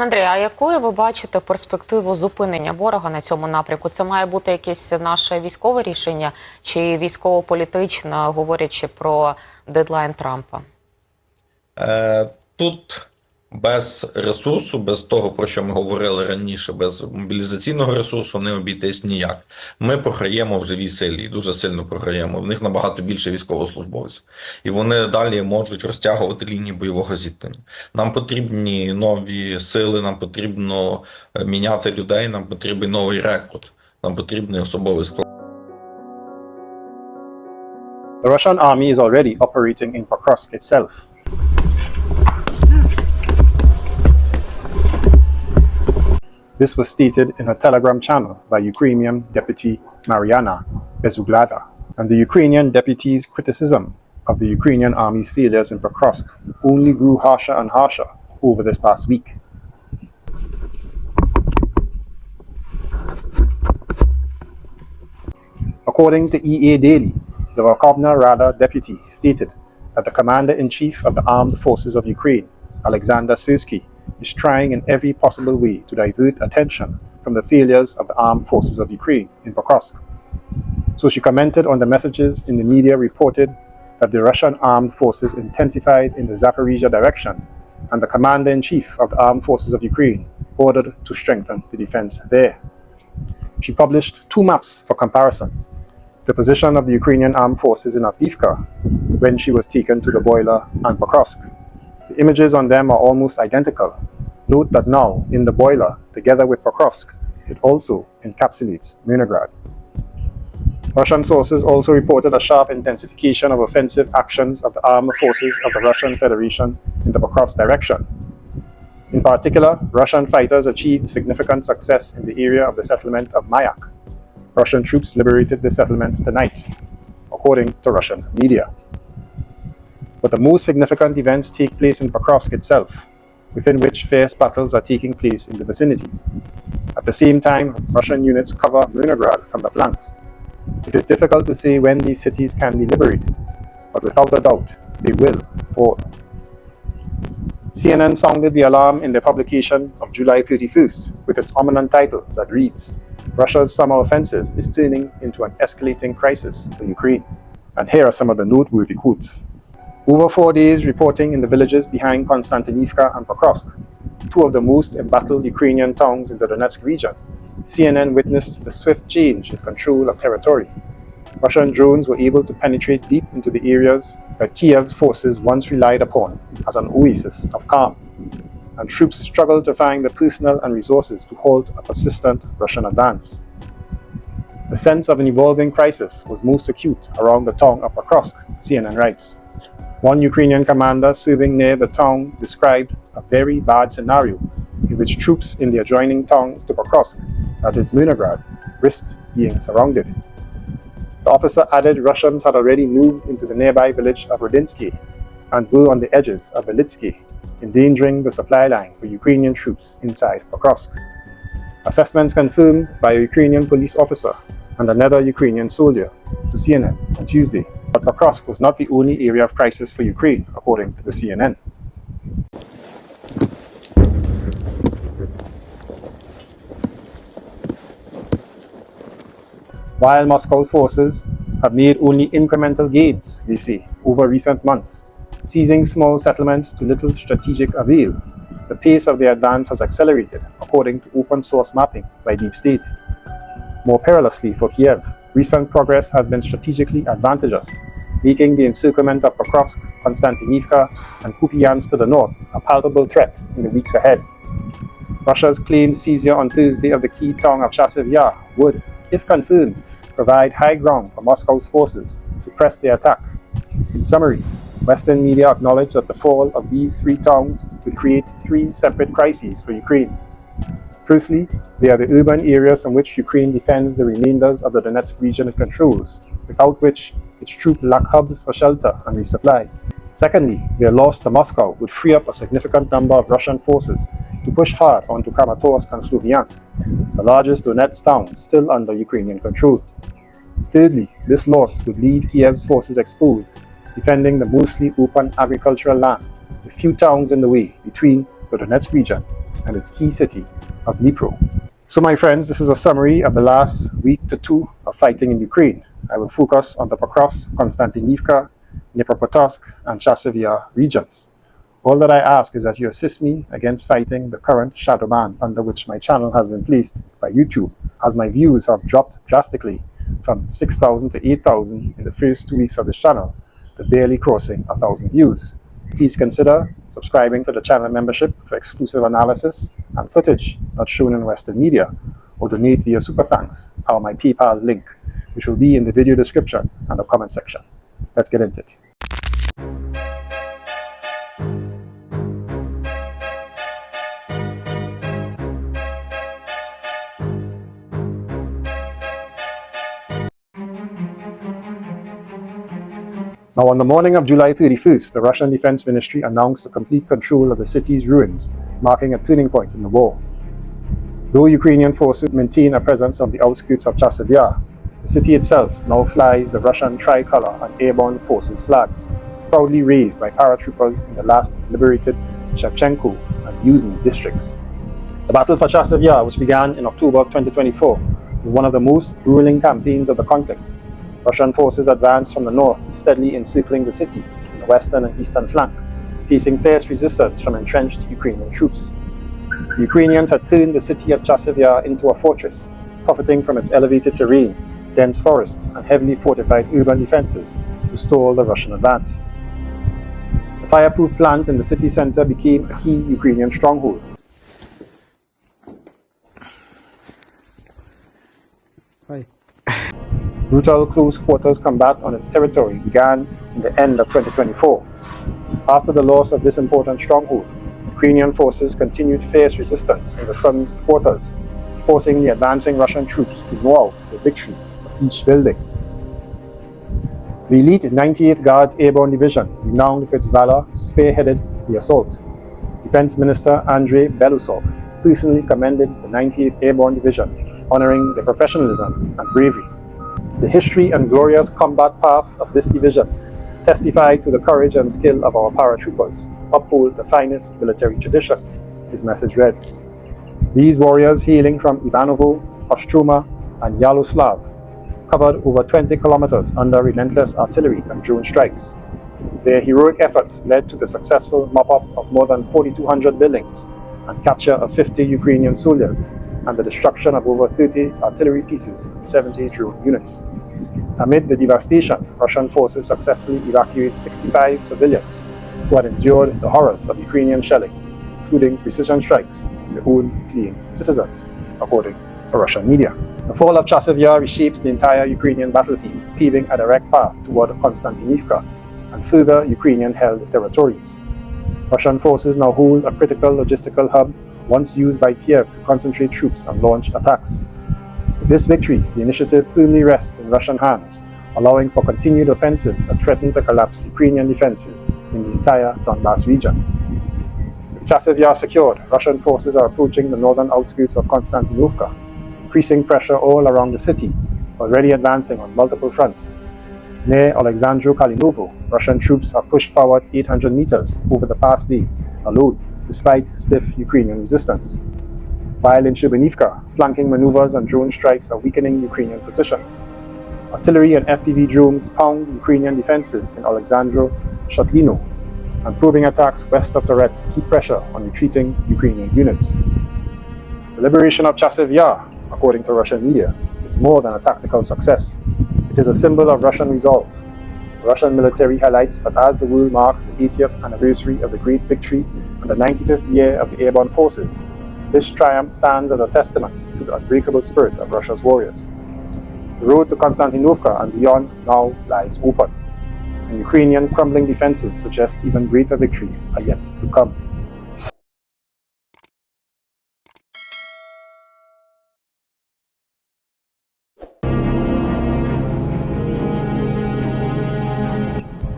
Андрій, а якою ви бачите перспективу зупинення ворога на цьому напрямку? Це має бути якесь наше військове рішення чи військово-політичне, говорячи про дедлайн Трампа? Тут без ресурсу, без того, про що ми говорили раніше, без мобілізаційного ресурсу не обійтись ніяк. Ми програємо в живій силі і дуже сильно програємо. В них набагато більше військовослужбовців. І вони далі можуть розтягувати лінії бойового зіткнення. Нам потрібні нові сили, нам потрібно міняти людей, нам потрібен новий рекрут, нам потрібний особовий склад. The Russian army is already operating in Pokrovsk itself. This was stated in a Telegram channel by Ukrainian Deputy Mariana Bezuglada, and the Ukrainian deputy's criticism of the Ukrainian army's failures in Pokrovsk only grew harsher and harsher over this past week. According to EA Daily, the Verkhovna Rada deputy stated that the commander-in-chief of the armed forces of Ukraine, Alexander Syrsky, is trying in every possible way to divert attention from the failures of the armed forces of Ukraine in Pokrovsk. So she commented on the messages in the media reported that the Russian armed forces intensified in the Zaporizhia direction and the commander-in-chief of the armed forces of Ukraine ordered to strengthen the defense there. She published two maps for comparison: the position of the Ukrainian armed forces in Avdiivka when she was taken to the boiler and Pokrovsk. The images on them are almost identical. Note that now, in the boiler, together with Pokrovsk, it also encapsulates Leningrad. Russian sources also reported a sharp intensification of offensive actions of the armed forces of the Russian Federation in the Pokrovsk direction. In particular, Russian fighters achieved significant success in the area of the settlement of Mayak. Russian troops liberated this settlement tonight, according to Russian media. But the most significant events take place in Pokrovsk itself, within which fierce battles are taking place in the vicinity. At the same time, Russian units cover Leningrad from the flanks. It is difficult to say when these cities can be liberated, but without a doubt, they will fall. CNN sounded the alarm in their publication of July 31st with its ominous title that reads, "Russia's summer offensive is turning into an escalating crisis for Ukraine." And here are some of the noteworthy quotes. Over 4 days reporting in the villages behind Konstantinivka and Pokrovsk, two of the most embattled Ukrainian towns in the Donetsk region, CNN witnessed the swift change in control of territory. Russian drones were able to penetrate deep into the areas that Kiev's forces once relied upon as an oasis of calm, and troops struggled to find the personnel and resources to halt a persistent Russian advance. The sense of an evolving crisis was most acute around the town of Pokrovsk, CNN writes. One Ukrainian commander serving near the town described a very bad scenario in which troops in the adjoining town to Pokrovsk, that is Leningrad, risked being surrounded. The officer added Russians had already moved into the nearby village of Rodinsky and were on the edges of Velitsky, endangering the supply line for Ukrainian troops inside Pokrovsk. Assessments confirmed by a Ukrainian police officer and another Ukrainian soldier to CNN on Tuesday. But Pokrovsk was not the only area of crisis for Ukraine, according to the CNN. While Moscow's forces have made only incremental gains, they say, over recent months, seizing small settlements to little strategic avail, the pace of their advance has accelerated, according to open-source mapping by Deep State. More perilously for Kiev, recent progress has been strategically advantageous, making the encirclement of Pokrovsk, Konstantinivka, and Kupiansk to the north a palpable threat in the weeks ahead. Russia's claimed seizure on Thursday of the key town of Chasiv Yar would, if confirmed, provide high ground for Moscow's forces to press the attack. In summary, Western media acknowledge that the fall of these three towns would create three separate crises for Ukraine. Firstly, they are the urban areas in which Ukraine defends the remainders of the Donetsk region it controls, without which its troops lack hubs for shelter and resupply. Secondly, their loss to Moscow would free up a significant number of Russian forces to push hard onto Kramatorsk and Sloviansk, the largest Donetsk towns still under Ukrainian control. Thirdly, this loss would leave Kiev's forces exposed, defending the mostly open agricultural land, with few towns in the way between the Donetsk region and its key city of Dnipro. So my friends, this is a summary of the last week to two of fighting in Ukraine. I will focus on the Pokrovsk, Konstantinivka, Dnipropetrovsk, and Chasiv Yar regions. All that I ask is that you assist me against fighting the current shadow ban under which my channel has been placed by YouTube, as my views have dropped drastically from 6,000 to 8,000 in the first 2 weeks of this channel to barely crossing 1,000 views. Please consider subscribing to the channel membership for exclusive analysis and footage not shown in Western media, or donate via Super Thanks or my PayPal link, which will be in the video description and the comment section. Let's get into it. Now, on the morning of July 31st, the Russian Defense Ministry announced the complete control of the city's ruins, marking a turning point in the war. Though Ukrainian forces maintain a presence on the outskirts of Chasiv Yar, the city itself now flies the Russian tricolor and airborne forces flags, proudly raised by paratroopers in the last liberated Shevchenko and Yuzhny districts. The battle for Chasiv Yar, which began in October of 2024, is one of the most grueling campaigns of the conflict. Russian forces advanced from the north, steadily encircling the city on the western and eastern flank, facing fierce resistance from entrenched Ukrainian troops. The Ukrainians had turned the city of Chasiv Yar into a fortress, profiting from its elevated terrain, dense forests, and heavily fortified urban defenses to stall the Russian advance. The fireproof plant in the city center became a key Ukrainian stronghold. Brutal close-quarters combat on its territory began in the end of 2024. After the loss of this important stronghold, Ukrainian forces continued fierce resistance in the southern quarters, forcing the advancing Russian troops to gnaw out the victory of each building. The elite 98th Guards Airborne Division, renowned for its valor, spearheaded the assault. Defense Minister Andrei Belousov personally commended the 98th Airborne Division, honoring their professionalism and bravery. The history and glorious combat path of this division testify to the courage and skill of our paratroopers, uphold the finest military traditions, his message read. These warriors, hailing from Ivanovo, Ostroma, and Yaloslav, covered over 20 kilometers under relentless artillery and drone strikes. Their heroic efforts led to the successful mop-up of more than 4,200 buildings and capture of 50 Ukrainian soldiers, and the destruction of over 30 artillery pieces and 70 drone units. Amid the devastation, Russian forces successfully evacuated 65 civilians who had endured the horrors of Ukrainian shelling, including precision strikes on their own fleeing citizens, according to Russian media. The fall of Chasiv Yar reshapes the entire Ukrainian battlefield, paving a direct path toward Konstantinivka and further Ukrainian-held territories. Russian forces now hold a critical logistical hub once used by Kiev to concentrate troops and launch attacks. With this victory, the initiative firmly rests in Russian hands, allowing for continued offensives that threaten to collapse Ukrainian defenses in the entire Donbas region. With Chasiv Yar secured, Russian forces are approaching the northern outskirts of Konstantinovka, increasing pressure all around the city, already advancing on multiple fronts. Near Alexandro Kalinovo, Russian troops have pushed forward 800 meters over the past day alone, despite stiff Ukrainian resistance. While in Shubinivka, flanking maneuvers and drone strikes are weakening Ukrainian positions. Artillery and FPV drones pound Ukrainian defenses in Alexandro Shotlino, and probing attacks west of Torets keep pressure on retreating Ukrainian units. The liberation of Chasiv Yar, according to Russian media, is more than a tactical success. It is a symbol of Russian resolve. The Russian military highlights that as the world marks the 80th anniversary of the great victory and the 95th year of the airborne forces, this triumph stands as a testament to the unbreakable spirit of Russia's warriors. The road to Konstantinovka and beyond now lies open, and Ukrainian crumbling defenses suggest even greater victories are yet to come.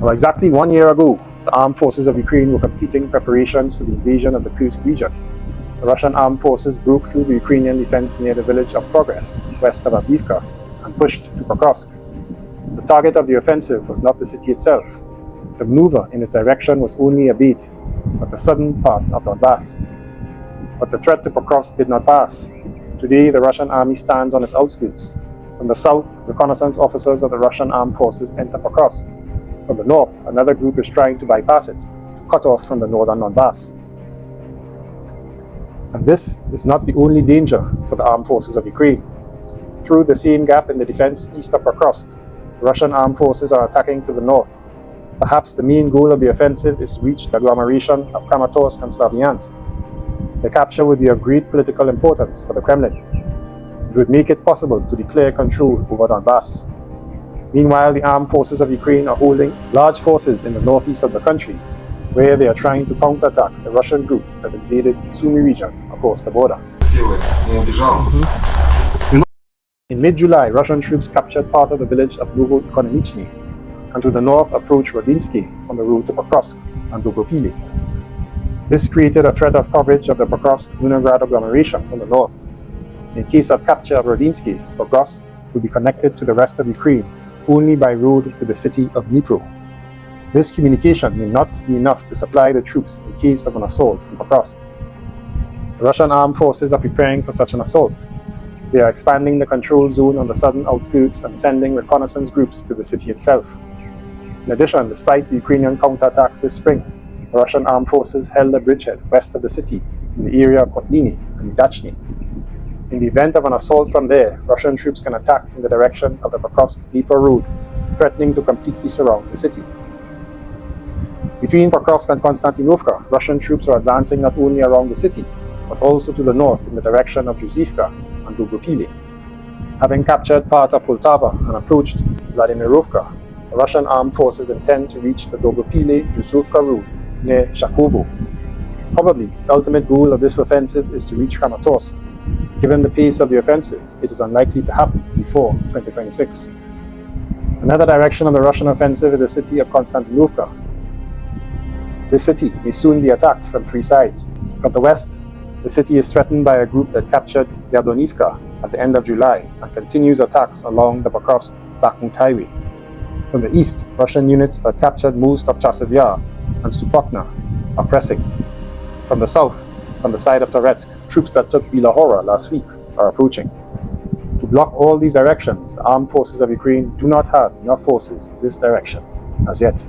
Well, exactly 1 year ago, the armed forces of Ukraine were completing preparations for the invasion of the Kursk region. The Russian armed forces broke through the Ukrainian defense near the village of Progress, west of Avdiivka, and pushed to Pokrovsk. The target of the offensive was not the city itself. The maneuver in its direction was only a bait, but the southern part of Donbas. But the threat to Pokrovsk did not pass. Today, the Russian army stands on its outskirts. From the south, reconnaissance officers of the Russian armed forces enter Pokrovsk. From the north, another group is trying to bypass it, to cut off from the northern Donbas. And this is not the only danger for the armed forces of Ukraine. Through the same gap in the defense east of Pokrovsk, the Russian armed forces are attacking to the north. Perhaps the main goal of the offensive is to reach the agglomeration of Kramatorsk and Slavyansk. The capture would be of great political importance for the Kremlin. It would make it possible to declare control over Donbas. Meanwhile, the armed forces of Ukraine are holding large forces in the northeast of the country, where they are trying to counterattack the Russian group that invaded the Sumy region across the border. In mid-July, Russian troops captured part of the village of Novoekonomichny, and to the north approached Rodinsky on the road to Pokrovsk and Dobropili. This created a threat of coverage of the Pokrovsk-Leningrad agglomeration from the north. In case of capture of Rodinsky, Pokrovsk would be connected to the rest of Ukraine only by road to the city of Dnipro. This communication may not be enough to supply the troops in case of an assault in Pokrovsk. The Russian armed forces are preparing for such an assault. They are expanding the control zone on the southern outskirts and sending reconnaissance groups to the city itself. In addition, despite the Ukrainian counterattacks this spring, the Russian armed forces held a bridgehead west of the city in the area of Kotliny and Dachny. In the event of an assault from there, Russian troops can attack in the direction of the Pokrovsk-Dnipro road, threatening to completely surround the city. Between Pokrovsk and Konstantinovka, Russian troops are advancing not only around the city, but also to the north in the direction of Juzivka and Dobropili. Having captured part of Poltava and approached Vladimirovka, the Russian armed forces intend to reach the Dobropili-Juzivka road near Shakovo. Probably, the ultimate goal of this offensive is to reach Kramatorsk. Given the pace of the offensive, it is unlikely to happen before 2026. Another direction of the Russian offensive is the city of Konstantinovka. This city may soon be attacked from three sides. From the west, the city is threatened by a group that captured Yardonivka at the end of July and continues attacks along the Pokrovsk-Bakhmut highway. From the east, Russian units that captured most of Chasiv Yar and Stupokna are pressing. From the south, from the side of Toretsk, troops that took Bilahora last week are approaching. To block all these directions, the armed forces of Ukraine do not have enough forces in this direction as yet.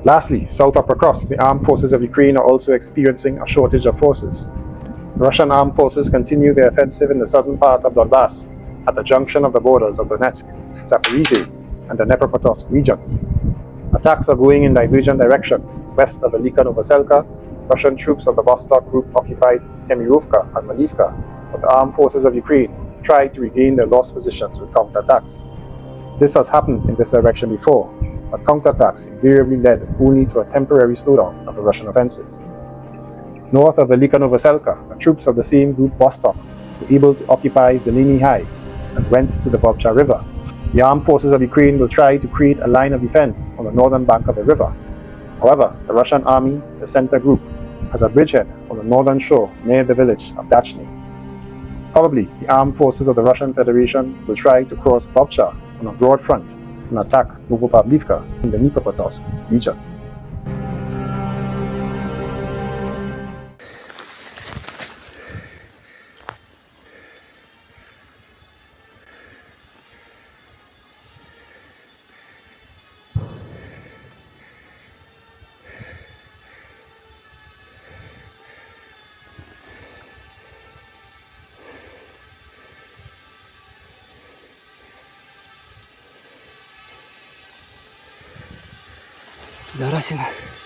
Lastly, south of Pokrovsk, the armed forces of Ukraine are also experiencing a shortage of forces. The Russian armed forces continue their offensive in the southern part of Donbas, at the junction of the borders of Donetsk, Zaporizhzhia, and the Dnepropetrovsk regions. Attacks are going in divergent directions. West of Velika Novoselka, Russian troops of the Vostok Group occupied Temirovka and Malivka, but the armed forces of Ukraine tried to regain their lost positions with counterattacks. This has happened in this direction before, but counterattacks invariably led only to a temporary slowdown of the Russian offensive. North of Velika Novoselka, the troops of the same group Vostok were able to occupy Zeleny High and went to the Vovcha River. The armed forces of Ukraine will try to create a line of defense on the northern bank of the river. However, the Russian army, the center group, has a bridgehead on the northern shore near the village of Dachny. Probably, the armed forces of the Russian Federation will try to cross Vovcha on a broad front and attack Novopavlivka in the Dnipropetrovsk region. Дарасина.